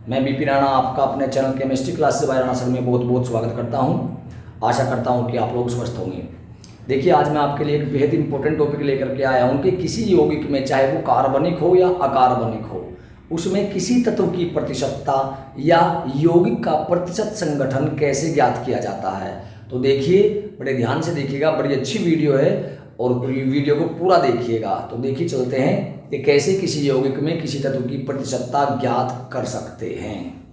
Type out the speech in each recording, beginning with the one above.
मैं बीपी राणा आपका अपने channel chemistry classes bye Rana sir में बहुत बहुत स्वागत करता हूं। आशा करता हूं कि आप लोग स्वस्थ होंगे। देखिए, आज मैं आपके लिए एक बेहद इंपॉर्टेंट टॉपिक लेकर के आया हूं कि किसी यौगिक में, चाहे वो कार्बनिक हो या अकार्बनिक हो, उसमें किसी तत्व की प्रतिशतता या यौगिक का प्रतिशत संगठन कैसे ज्ञात किया जाता है। तो देखिए, बड़े ध्यान से देखिएगा, बड़ी अच्छी वीडियो है और वीडियो को पूरा देखिएगा। तो देखिए, चलते हैं कि कैसे किसी यौगिक में किसी तत्व की प्रतिशतता ज्ञात कर सकते हैं।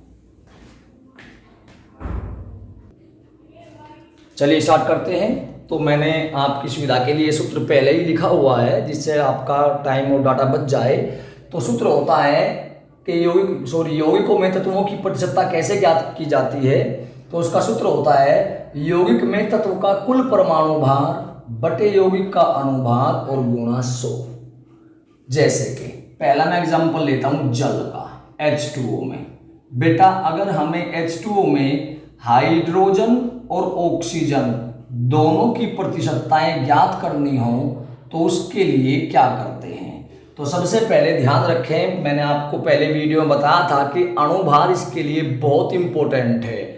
चलिए स्टार्ट करते हैं। तो मैंने आपकी सुविधा के लिए सूत्र पहले ही लिखा हुआ है, जिससे आपका टाइम और डाटा बच जाए। तो सूत्र होता है कि यौगिकों में तत्वों की प्रतिशतता कैसे ज्ञात की जाती है। तो उसका सूत्र होता है यौगिक में तत्व का कुल परमाणु भार बटे यौगिक का अनुभार और गुणा 100। जैसे कि पहला मैं एग्जांपल लेता हूं जल का, H2O में। बेटा, अगर हमें H2O में हाइड्रोजन और ऑक्सीजन दोनों की प्रतिशतताएं ज्ञात करनी हो तो उसके लिए क्या करते हैं। तो सबसे पहले ध्यान रखें, मैंने आपको पहले वीडियो में बताया था कि अणुभार इसके लिए बहुत इंपॉर्टेंट है।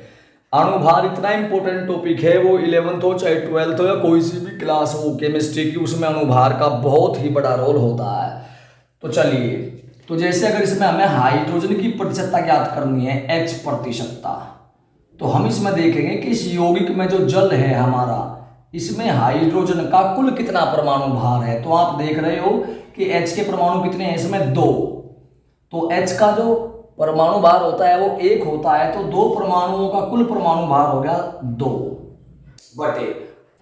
अणुभार इतना इंपॉर्टेंट टॉपिक है, वो 11th हो चाहे 12th हो या कोई सी भी क्लास हो केमिस्ट्री की, उसमें अणुभार का बहुत ही बड़ा रोल होता है। तो चलिए, तो जैसे अगर इसमें हमें हाइड्रोजन की प्रतिशतता ज्ञात करनी है, H प्रतिशतता, तो हम इसमें देखेंगे कि इस यौगिक में जो जल है हमारा, इसमें हाइड्रोजन का कुल कितना परमाणु भार है। तो आप देख रहे हो कि H के परमाणु कितने हैं, इसमें 2। तो H का जो परमाणु भार होता है वो 1 होता है, तो 2 परमाणुओं का कुल परमाणु भार हो गया 2 बटे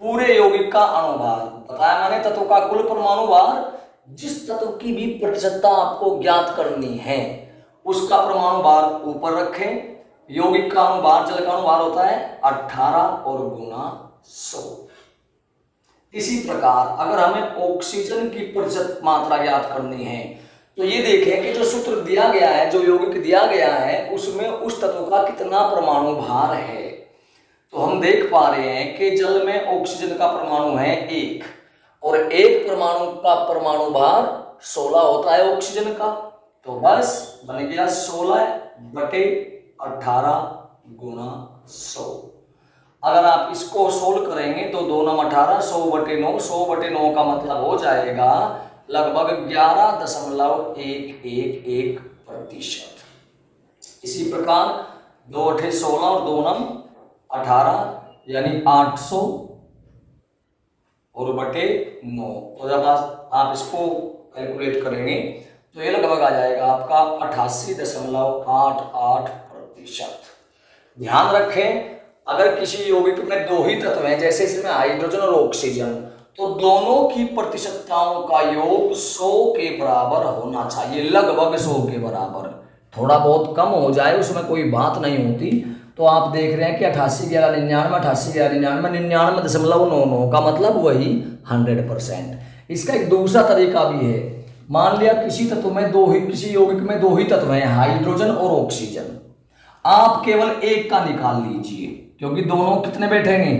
पूरे यौगिक का अणुभार। बताया मैंने, तत्व का कुल परमाणु भार, जिस तत्व की भी प्रतिशतता आपको ज्ञात करनी है उसका परमाणु भार ऊपर रखें। यौगिक का अणुभार, जल का अणुभार होता है 18 और गुणा 100। इसी प्रकार अगर हमें ऑक्सीजन की प्रतिशत मात्रा ज्ञात करनी है तो ये देखें कि जो सूत्र दिया गया है, जो यौगिक दिया गया है, उसमें उस तत्व का कितना परमाणु भार है। तो हम देख पा रहे हैं कि जल में ऑक्सीजन का परमाणु है 1 और 1 परमाणु का परमाणु भार 16 होता है ऑक्सीजन का। तो बस बन गया 16 बटे 18 गुणा 100। अगर आप इसको सोल्व करेंगे तो 2 9 18, 100 बटे 9, 100 बटे 9 का मतलब हो जाएगा लगभग 11.111%। इसी प्रकार 2 8 16 और 2 9 18 यानी 800 और बटे 9। तो जब आप इसको कैलकुलेट करेंगे तो ये लगभग आ जाएगा आपका 88.88%। ध्यान रखें, अगर किसी यौगिक में 2 ही तत्व हैं, जैसे इसमें हाइड्रोजन और ऑक्सीजन, तो दोनों की प्रतिशतताओं का योग 100 के बराबर होना चाहिए, लगभग 100 के बराबर। थोड़ा बहुत कम हो जाए उसमें कोई बात नहीं होती। तो आप देख रहे हैं कि 88 11 99, 88 11 99, 99.99 का मतलब वही 100%। इसका एक दूसरा तरीका भी है। मान लिया किसी तत्व में किसी यौगिक में 2 ही तत्व हैं, हाइड्रोजन और ऑक्सीजन। आप केवल एक का निकाल लीजिए, क्योंकि दोनों कितने बैठेंगे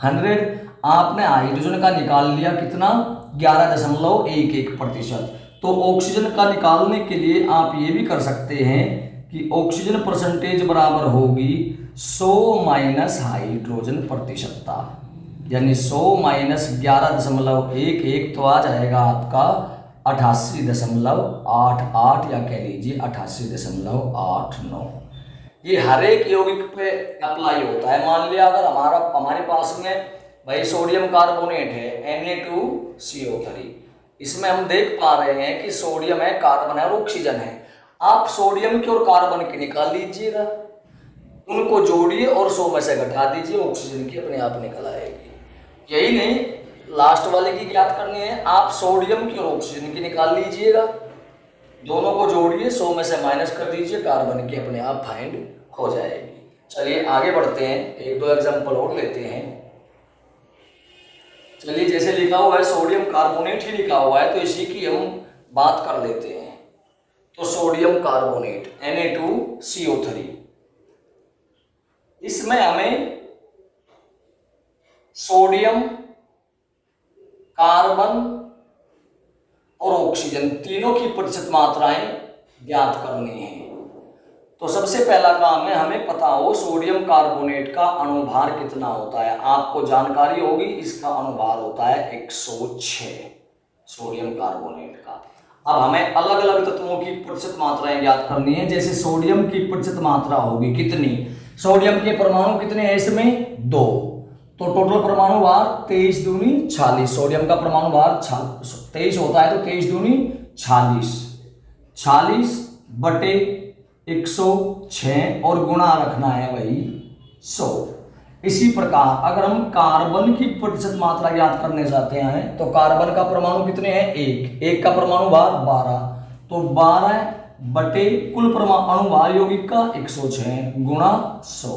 100। आपने हाइड्रोजन का निकाल लिया कितना, 11.11%। तो ऑक्सीजन का निकालने के लिए आप ये भी कर सकते हैं कि ऑक्सीजन परसेंटेज बराबर होगी 100 माइनस हाइड्रोजन प्रतिशतता, यानी 100 माइनस 11.11, तो आ जाएगा आपका 88.88 या कह लीजिए 88.89। ये हर एक यौगिक पे अप्लाई होता है। मान लिया अगर हमारे पास में भाई सोडियम कार्बोनेट है Na2CO3, इसमें हम देख पा रहे हैं कि सोडियम है, कार्बन है और ऑक्सीजन है। आप सोडियम की और कार्बन की निकाल लीजिएगा, उनको जोड़िए और 100 में से घटा दीजिए, ऑक्सीजन की अपने आप निकल आएगी। यही नहीं, लास्ट वाले की ज्ञात करनी है, आप सोडियम की और ऑक्सीजन की निकाल लीजिएगा, दोनों को जोड़िए, 100 में से माइनस कर दीजिए, कार्बन की अपने आप फाइंड हो जाएगी। चलिए आगे बढ़ते हैं, 1-2 एग्जांपल और लेते हैं। चलिए, जैसे लिखा हुआ है सोडियम कार्बोनेट ही लिखा हुआ है, तो इसी की हम बात कर लेते हैं। तो सोडियम कार्बोनेट Na2CO3, इसमें हमें सोडियम, कार्बन और ऑक्सीजन तीनों की प्रतिशत मात्राएं ज्ञात करनी है। तो सबसे पहला काम है हमें पता हो सोडियम कार्बोनेट का अणुभार कितना होता है। आपको जानकारी होगी इसका अणुभार होता है 106 सोडियम कार्बोनेट का। अब हमें अलग अलग तत्वों की प्रतिशत मात्राएं ज्ञात करनी है। जैसे सोडियम की प्रतिशत मात्रा होगी कितनी, सोडियम के परमाणु कितने हैं इसमें 2, तो टोटल परमाणु भार 23 दूनी 46। सोडियम का परमाणु भार 23 होता है तो 23 दूनी 46, 46 बटे 106 और गुणा रखना है भाई 100। इसी प्रकार अगर हम कार्बन की प्रतिशत मात्रा ज्ञात करने जाते हैं तो कार्बन का परमाणु कितने हैं 1, 1 का परमाणु भार 12, तो 12 बटे कुल परमाणु अणुभार यौगिक का 106 गुणा 100।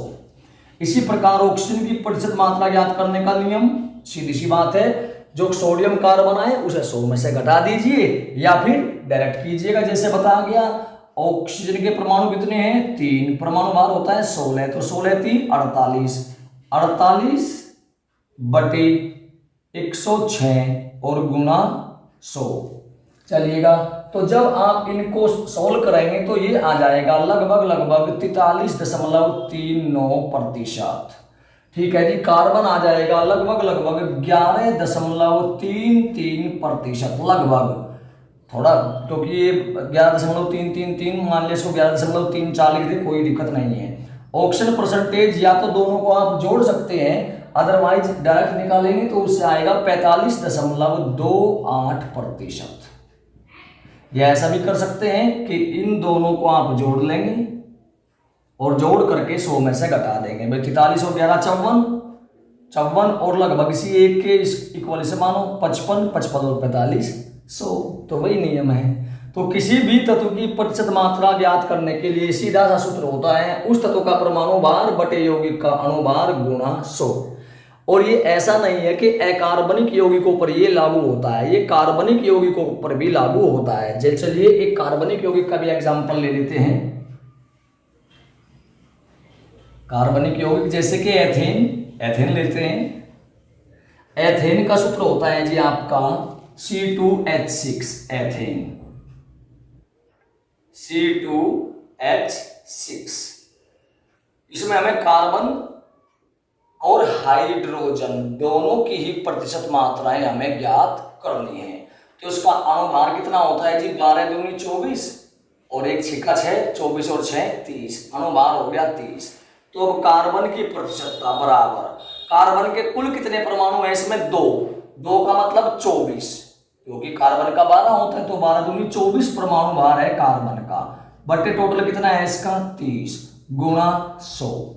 इसी प्रकार ऑक्सीजन की प्रतिशत मात्रा ज्ञात करने का नियम सीधी सी बात है, जो सोडियम कार्बन आए उसे 100 में से घटा दीजिए या फिर डायरेक्ट कीजिएगा जैसे बताया गया। ऑक्सीजन के परमाणु कितने हैं 3, परमाणु भार होता है 16, तो 16 3 48, 48 बटे 106 और गुणा 100। चलिएगा तो जब आप इनको सोल्व करेंगे तो ये आ जाएगा लगभग 43.39%। ठीक है जी। कार्बन आ जाएगा लगभग 11.33% लगभग, थोड़ा क्योंकि ये 11.333 मान लिया, इसको 11.34 लिख दे कोई दिक्कत नहीं है। ऑक्सीजन परसेंटेज या तो दोनों को आप जोड़ सकते हैं, अदरवाइज डायरेक्ट निकालेंगे तो उससे आएगा 45.28%। या ऐसा भी कर सकते हैं कि इन दोनों को आप जोड़ लेंगे और जोड़ करके 100 में से घटा देंगे भाई। 43 और 11 54 और लगभग इसी एक के इक्वल से मानो 55 55 और 45 100, तो वही नियम है। तो किसी भी तत्व की प्रतिशत मात्रा ज्ञात करने के लिए सीधा सा सूत्र होता है उस तत्व का परमाणु भार बटे यौगिक का अणुभार गुणा 100। और ये ऐसा नहीं है कि अकार्बनिक यौगिकों पर ये लागू होता है, ये कार्बनिक यौगिकों पर भी लागू होता है। चलिए एक कार्बनिक यौगिक का भी एग्जांपल ले लेते हैं। कार्बनिक यौगिक जैसे कि एथेन लेते हैं। एथेन का सूत्र होता है जी आपका C2H6 एथेन, C2H6। इसमें हमें कार्बन और हाइड्रोजन दोनों की ही प्रतिशत मात्राएं हमें ज्ञात करनी है। तो उसका अणुभार कितना होता है जी 12 दूनी 24 और 1 6 6, 24 और 6 30, अणुभार हो गया 30। तो अब कार्बन की प्रतिशतता बराबर कार्बन के कुल कितने परमाणु है इसमें 2 का मतलब 24, क्योंकि कार्बन का 12 होता है तो 12 दूनी 24 परमाणु भार है कार्बन का, बटे टोटल कितना है इसका 30 गुणा 100।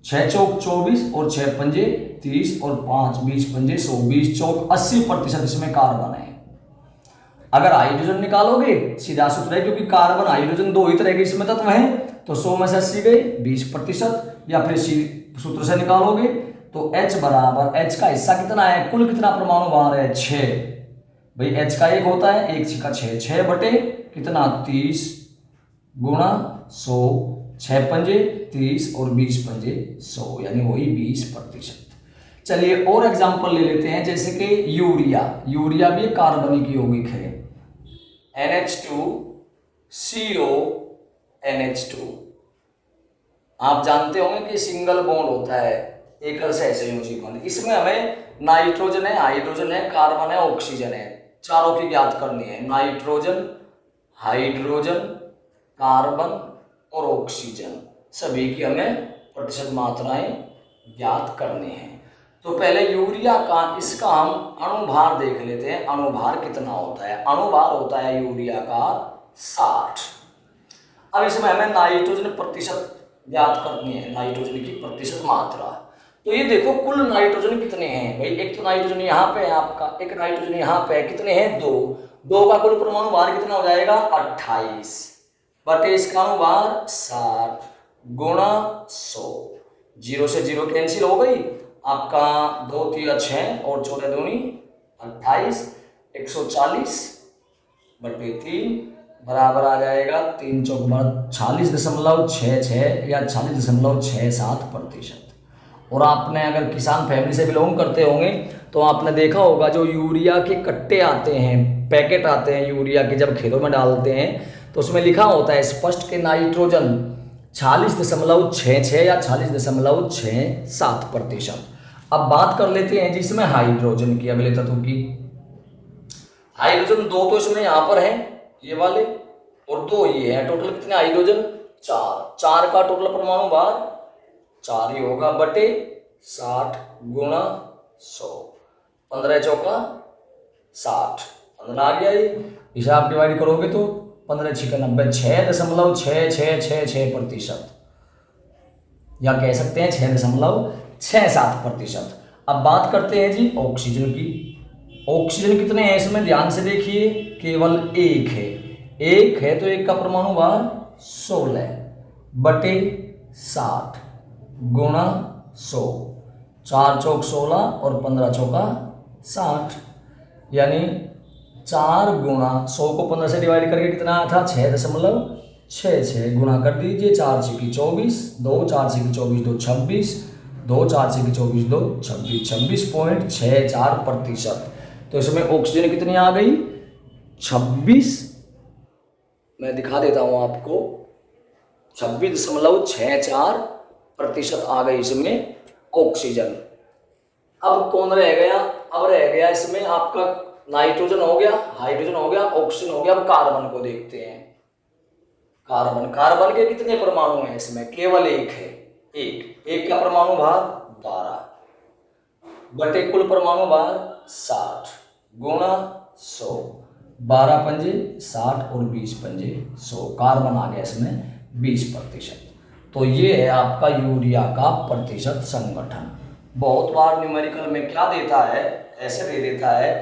6 चौक 24 और 6 पंजे 30 और 5 20 पंजे 100, 20 चौक 80% इसमें कार्बन है। अगर हाइड्रोजन निकालोगे सीधा सूत्र है, क्योंकि कार्बन हाइड्रोजन 2 ही तरह के इसमें तत्व हैं, तो 100 में से 80 गए 20%, या फिर सूत्र से निकालोगे तो H बराबर H का हिस्सा कितना है, कुल कितना परमाणु भार है 6 भाई। H का 1 होता है 1 6 6 बटे कितना 30 गुणा 100, 6 पंजे 30 और 20 पंजे 100, यानी वही 20%। चलिए और एग्जांपल ले लेते हैं, जैसे कि यूरिया भी कार्बनिक यौगिक है। NH2CONH2 आप जानते होंगे कि सिंगल बॉन्ड होता है, एकल से सहसंयोजी बॉन्ड। इसमें हमें नाइट्रोजन है, हाइड्रोजन है, कार्बन है, ऑक्सीजन है, चारों की ज्ञात करनी है। नाइट्रोजन, हाइड्रोजन, कार्बन और ऑक्सीजन सभी की हमें प्रतिशत मात्राएं ज्ञात करनी है। तो पहले यूरिया का इसका हम अणुभार देख लेते हैं, अणुभार कितना होता है। अणुभार होता है यूरिया का 60। अब इसमें हमें नाइट्रोजन प्रतिशत ज्ञात करनी है, नाइट्रोजन की प्रतिशत मात्रा। तो ये देखो कुल नाइट्रोजन कितने हैं भाई, एक तो नाइट्रोजन यहाँ पे है आपका, एक नाइट्रोजन यहाँ पे है, कितने हैं 2 का कुल परमाणु भार कितना हो जाएगा 28 बटे इसका अणुभार 60 गुणा 100। 0 से 0 कैंसिल हो गई, आपका 2 3 6 और 14 दूनी 28, 140 बटे 3 बराबर आ जाएगा 3 चौक 40.66 या 40.67%। और आपने अगर किसान फैमिली से बिलोंग करते होंगे तो आपने देखा होगा जो यूरिया के कट्टे आते हैं, पैकेट आते हैं यूरिया के, जब खेतों में डालते हैं तो उसमें लिखा होता है स्पष्ट के नाइट्रोजन 46.66 या 46.67%। अब बात कर लेते हैं जिसमें हाइड्रोजन की, अगले तत्व की। हाइड्रोजन 2 तो इसमें यहाँ पर है ये वाले, और 2 ये है। टोटल कितने हाइड्रोजन? 4। 4 का टोटल परमाणु भार 4 ही होगा बटे 60 गुणा 100। 15 चौका 60, 15 आ गया ये। इसे आप डिवाइड करोगे तो 15 छिका 90, 6.66666%, या कह सकते हैं 6.67%। अब बात करते हैं जी ऑक्सीजन की। ऑक्सीजन कितने हैं इसमें? ध्यान से देखिए, केवल एक है। एक है तो एक का परमाणु भार 16 बटे 60 गुणा 100। 4 चौक 16 और 15 चौका 60, यानी 4 गुणा 100 को 15 से डिवाइड करके कितना आया था? 6.66 गुणा कर दीजिए। 4 छिकी 24, 2 4 छिकी 24, 2 26, 2 4 छिकी 24, 2 26, 26.64%। तो इसमें ऑक्सीजन कितनी आ गई? 26, मैं दिखा देता हूं आपको, 26.64% आ गई इसमें ऑक्सीजन। अब कौन रह गया? अब रह गया इसमें आपका नाइट्रोजन हो गया, हाइड्रोजन हो गया, ऑक्सीजन हो गया। अब कार्बन को देखते हैं। कार्बन के कितने परमाणु हैं इसमें? केवल एक है। एक का परमाणु भार 12 बटे कुल परमाणु भार 60 गुणा 100। 12 पंजे 60 और 20 पंजे 100। कार्बन आ गया इसमें 20%। तो ये है आपका यूरिया का प्रतिशत संगठन। बहुत बार न्यूमेरिकल में क्या देता है, ऐसे दे देता है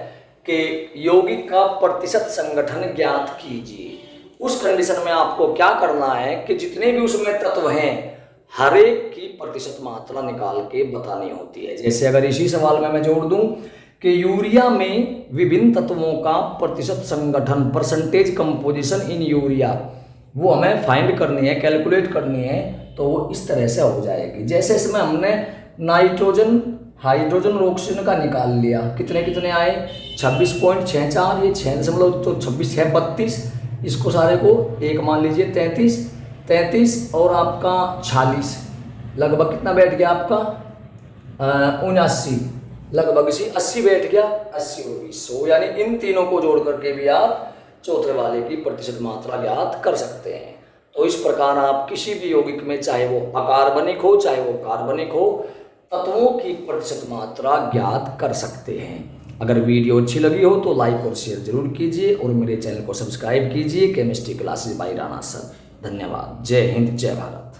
कि यौगिक का प्रतिशत संगठन ज्ञात कीजिए। उस कंडीशन में आपको क्या करना है कि जितने भी उसमें तत्व हैं हर एक की प्रतिशत मात्रा निकाल के बतानी होती है। जैसे अगर इसी सवाल में मैं जोड़ दूं कि यूरिया में विभिन्न तत्वों का प्रतिशत संगठन, परसेंटेज कंपोजिशन इन यूरिया, वो हमें फाइंड करनी है, कैलकुलेट करनी है, तो वो इस तरह से हो जाएगी। जैसे इसमें हमने नाइट्रोजन, हाइड्रोजन और ऑक्सीजन का निकाल लिया, कितने कितने आए? 26.64, ये 6.26 इसको सारे को एक मान लीजिए 33 और आपका 46, लगभग कितना बैठ गया आपका? 79, लगभग इसी 80 बैठ गया। 80 और 20 100, यानी इन तीनों को जोड़ करके भी आप चौथे वाले की प्रतिशत मात्रा ज्ञात कर सकते हैं। तो इस प्रकार आप किसी भी यौगिक में, चाहे वो अकार्बनिक हो चाहे वो कार्बनिक हो, तत्वों की प्रतिशत मात्रा ज्ञात कर सकते हैं। अगर वीडियो अच्छी लगी हो तो लाइक और शेयर जरूर कीजिए और मेरे चैनल को सब्सक्राइब कीजिए। Chemistry classes bye Rana sir. धन्यवाद। जय हिंद, जय भारत।